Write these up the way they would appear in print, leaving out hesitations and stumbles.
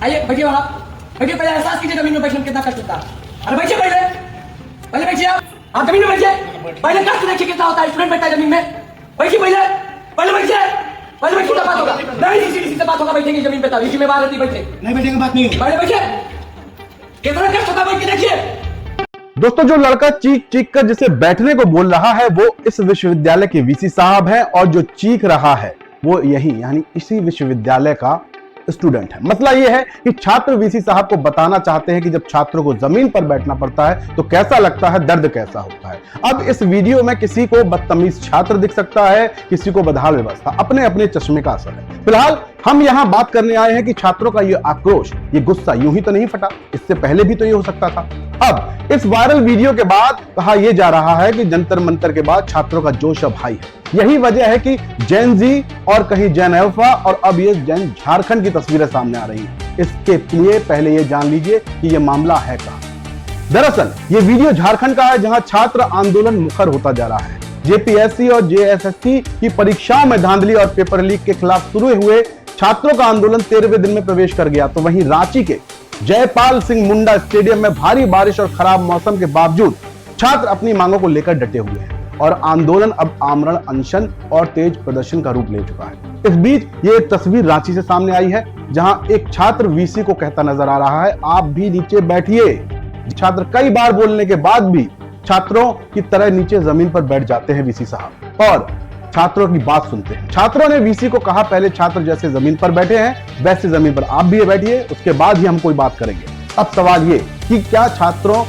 आइए बैठिए वहां, बैठिए। पहले एहसास कीजिए जमीन में बैठने में कितना कष्ट होता है। अरे बैठिए, पहले पहले बैठिए। आप जमीन में बैठिए, पहले कष्ट देखिए कितना होता है। स्टूडेंट बैठता है जमीन में, बैठिए पहले, पहले बैठिए। पहले बैठिए तब बात होगा। नहीं सीसी से बात होगा, बैठेंगे जमीन पे तब। इसी में बात रहती, बैठे नहीं बैठेंगे बात नहीं पहले बैठिए। कितना कष्ट होता है बैठ के देखिए। दोस्तों, जो लड़का चीख चीख कर जिसे बैठने को बोल रहा है वो इस विश्वविद्यालय के वीसी साहब हैं, और जो चीख रहा है वो यही यानी इसी विश्वविद्यालय का स्टूडेंट है। मसला ये है कि छात्र वीसी साहब को बताना चाहते हैं कि जब छात्रों को जमीन पर बैठना पड़ता है तो कैसा लगता है, दर्द कैसा होता है। अब इस वीडियो में किसी को बदतमीज छात्र दिख सकता है, किसी को बदहाल व्यवस्था, अपने अपने चश्मे का असर है। फिलहाल हम यहां बात करने आए हैं कि छात्रों का ये आक्रोश, ये गुस्सा यूं ही तो नहीं फटा, इससे पहले भी तो ये हो सकता था। अब इस वायरल वीडियो के बाद कहा यह जा रहा है कि जंतर मंतर के बाद छात्रों का जोश अब हाई है। यही वजह है कि जैन जी और कहीं जैन अल्फा और अब ये जैन झारखंड की तस्वीरें सामने आ रही हैं। इसके लिए पहले ये जान लीजिए कि ये मामला है कहां। दरअसल ये वीडियो झारखंड का है, जहां छात्र आंदोलन मुखर होता जा रहा है। जेपीएससी और जेएसएससी की परीक्षाओं में धांधली और पेपर लीक के खिलाफ शुरू हुए छात्रों का आंदोलन 13वें दिन में प्रवेश कर गया। तो वहीं रांची के जयपाल सिंह मुंडा स्टेडियम में भारी बारिश और खराब मौसम के बावजूद छात्र अपनी मांगों को लेकर डटे हुए हैं और आंदोलन अब आमरण अनशन और तेज प्रदर्शन का रूप ले चुका है। इस बीच ये एक तस्वीर रांची से सामने आई है, जहां एक छात्र वीसी को कहता नजर आ रहा है, आप भी नीचे बैठिए। छात्र कई बार बोलने के बाद भी छात्रों की तरह नीचे जमीन पर बैठ जाते हैं वीसी साहब और छात्रों की बात सुनते हैं। छात्रों ने वीसी को कहा, पहले छात्र जैसे जमीन पर बैठे हैं वैसे जमीन पर आप भी बैठिए, उसके बाद ही हम कोई बात करेंगे। अब सवाल ये कि क्या छात्रों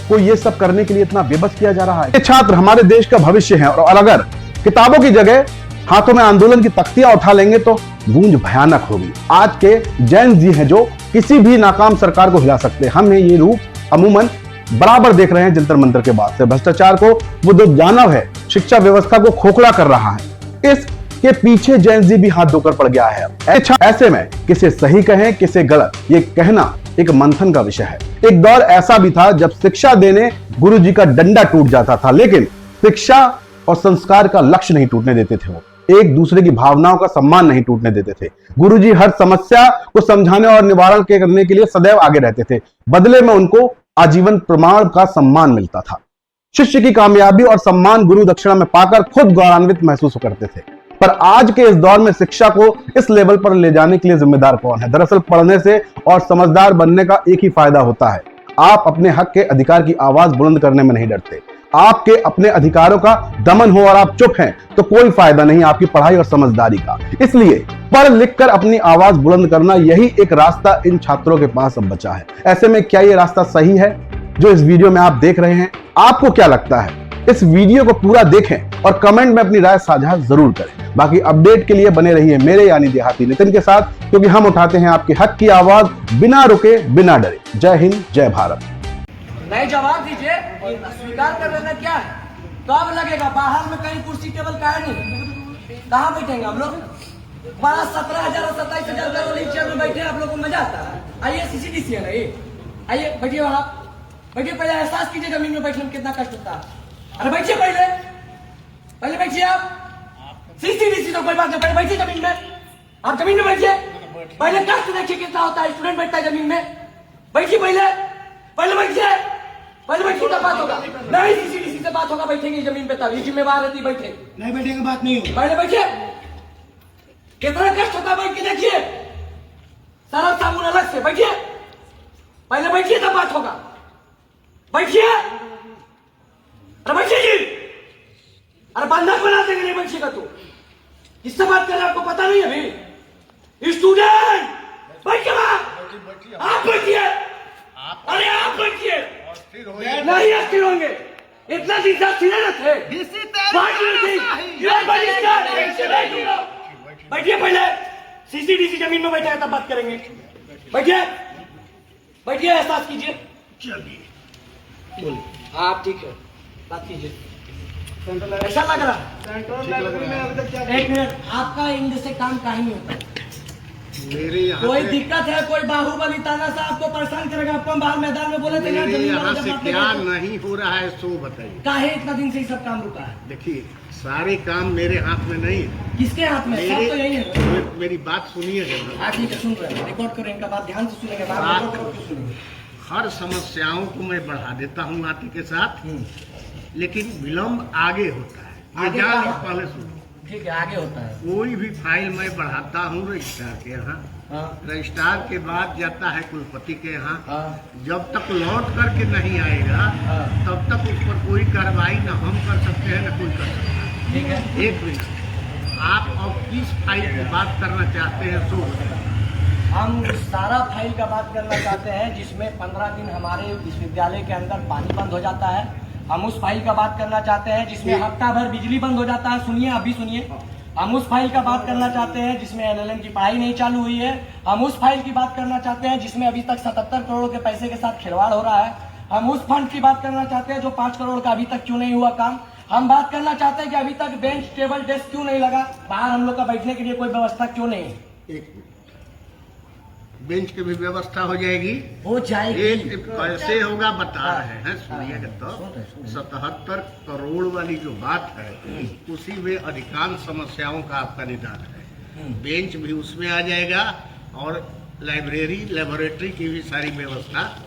को ये सब करने के लिए इतना बेबस किया जा रहा है? ये छात्र हमारे देश का भविष्य है और अगर किताबों की जगह हाथों में आंदोलन की तख्तियां उठा लेंगे तो गूंज भयानक होगी। आज के जैन जी हैं जो किसी भी नाकाम सरकार को हिला सकते हैं। हम ये रूप अमूमन बराबर देख रहे हैं जंतर मंतर के बाद से। भ्रष्टाचार को वो जो दानव है, शिक्षा व्यवस्था को खोखला कर रहा है, इसके पीछे जैन जी भी हाथ धोकर पड़ गया है। ऐसे में किसे सही कहें किसे गलत, ये कहना एक मंथन का विषय है। एक दौर ऐसा भी था जब शिक्षा देने गुरु जी का डंडा टूट जाता था, लेकिन शिक्षा और संस्कार का लक्ष्य नहीं टूटने देते थे। वो एक दूसरे की भावनाओं का सम्मान नहीं टूटने देते थे। गुरु जी हर समस्या को समझाने और निवारण करने के लिए सदैव आगे रहते थे। बदले में उनको आजीवन प्रमाण का सम्मान मिलता था। शिष्य की कामयाबी और सम्मान गुरु दक्षिणा में पाकर खुद गौरवान्वित महसूस करते थे। पर आज के इस दौर में शिक्षा को इस लेवल पर ले जाने के लिए जिम्मेदार कौन है? दरअसल पढ़ने से और समझदार बनने का एक ही फायदा होता है, आप अपने हक के अधिकार की आवाज बुलंद करने में नहीं डरते। आपके अपने अधिकारों का दमन हो और आप चुप हैं तो कोई फायदा नहीं आपकी पढ़ाई और समझदारी का। इसलिए पढ़ लिख कर अपनी आवाज बुलंद करना, यही एक रास्ता इन छात्रों के पास अब बचा है। ऐसे में क्या ये रास्ता सही है जो इस वीडियो में आप देख रहे हैं? आपको क्या लगता है? इस वीडियो को पूरा देखें और कमेंट में अपनी राय साझा जरूर करें। बाकी अपडेट के लिए बने रहिए मेरे यानी देहाती नितिन के साथ, क्योंकि हम उठाते हैं आपके हक की आवाज बिना रुके बिना डरे। जय हिंद, जय भारत। नहीं जवाब दीजिए, स्वीकार कर लेना क्या है? तो अब लगेगा बाहर में कहीं कुर्सी टेबल का है नहीं, कहाँ बैठेंगे हम लोग? 17,000 और 27,000 वाली चेयर में बैठे आप लोगों को मजा आता है? आइए सीसीडीसी है ना ये, आइए बैठिए वहां, बैठिए। पहले एहसास कीजिए जमीन में बैठने में कितना कष्ट होता है। अरे बैठिए, पहले पहले बैठिए। आप सीसीडीसी तो कोई बात नहीं, पहले बैठिए जमीन में। आप जमीन में बैठिए, पहले कष्ट देखिए कितना होता है। स्टूडेंट बैठता है जमीन में, बैठिए पहले, पहले बैठिए, पहले बैठिए तब बात होगा। नहीं सीसीडीसी से बात होगा, बैठेंगे जमीन पे तब। ये जिम्मेवार रहती, बैठे नहीं बैठेंगे बात नहीं पहले बैठिए। कितना कष्ट होता है बैठ के देखिए, सारा साबुन अलग से। बैठिए, पहले बैठिए तब बात होगा, बैठिए। अरे बैठिए जी, अरे बंधक बना देंगे नहीं बैठिएगा तो। किससे बात कर रहे हैं आपको पता नहीं अभी? स्टूडेंट बैठिए, आप बैठिए, अरे आप बैठिए। नहीं अस्थिर होंगे, इतना दिन से अस्थिर न थे। बैठिए पहले, सीसीडीसी जमीन में बैठा है तब बात करेंगे। बैठिए, बैठिए, एहसास कीजिए। चलिए आप ठीक है, बात कीजिए। ऐसा लग रहा है? एक मिनट, आपका इंग्लिश से काम काहे नहीं होता? मेरे यहाँ कोई से दिक्कत है? कोई बाहुबली ताना सा आपको परेशान करेगा? आपको हम बाहर मैदान में बोले थे ना, मेरे जमीन यहाँ वाला से जब क्या आपने- नहीं हो रहा है सो बताइए। काहे इतना दिन से ये सब काम रुका है? देखिए सारे काम मेरे हाथ में नहीं है। किसके हाथ में? सब तो यही है। मेरी बात सुनिए जरा। हाँ ठीक है, सुन रहे हैं, रिकॉर्ड करें, इनका बात ध्यान से सुनेंगे। बात बात- रिकॉर्ड करके सुनेंगे। हर समस्याओं को मैं बढ़ा देता हूँ आती के साथ, लेकिन विलम्ब आगे होता है। ये आगे जान क्या? पहले सुनो। ठीक है, आगे होता है। कोई भी फाइल मैं बढ़ाता हूँ रजिस्ट्रार के यहाँ, हाँ रजिस्ट्रार के बाद जाता है कुलपति के यहाँ। हाँ जब तक लौट करके नहीं आएगा हाँ। तब तक उस पर कोई कार्रवाई न हम कर सकते हैं न कोई कर सकता है। ठीक है। एक मिनट, आप अब किस फाइल की बात करना चाहते हैं सो बताइए। हम सारा फाइल का बात करना चाहते हैं जिसमें 15 दिन हमारे विश्वविद्यालय के अंदर पानी बंद हो जाता है। हम उस फाइल का बात करना चाहते हैं जिसमें हफ्ता भर बिजली बंद हो जाता है। सुनिए, अभी सुनिए। हम उस फाइल का बात करना चाहते हैं जिसमें LLM की पढ़ाई नहीं चालू हुई है। हम उस फाइल की बात करना चाहते हैं जिसमें अभी तक 77 करोड़ के पैसे के साथ खिलवाड़ हो रहा है। हम उस फंड की बात करना चाहते हैं जो 5 करोड़ का अभी तक क्यों नहीं हुआ काम। हम बात करना चाहते हैं कि अभी तक बेंच टेबल डेस्क क्यों नहीं लगा, बाहर हम लोग का बैठने के लिए कोई व्यवस्था क्यों नहीं है। एक मिनट, बेंच की भी व्यवस्था हो जाएगी। हो जाएगी। एक कैसे होगा बता रहे हैं, सुनिएगा सुन रहे, तो। 77 करोड़ वाली जो बात है उसी में अधिकांश समस्याओं का आपका निदान है। बेंच भी उसमें आ जाएगा और लाइब्रेरी लेबोरेटरी की भी सारी व्यवस्था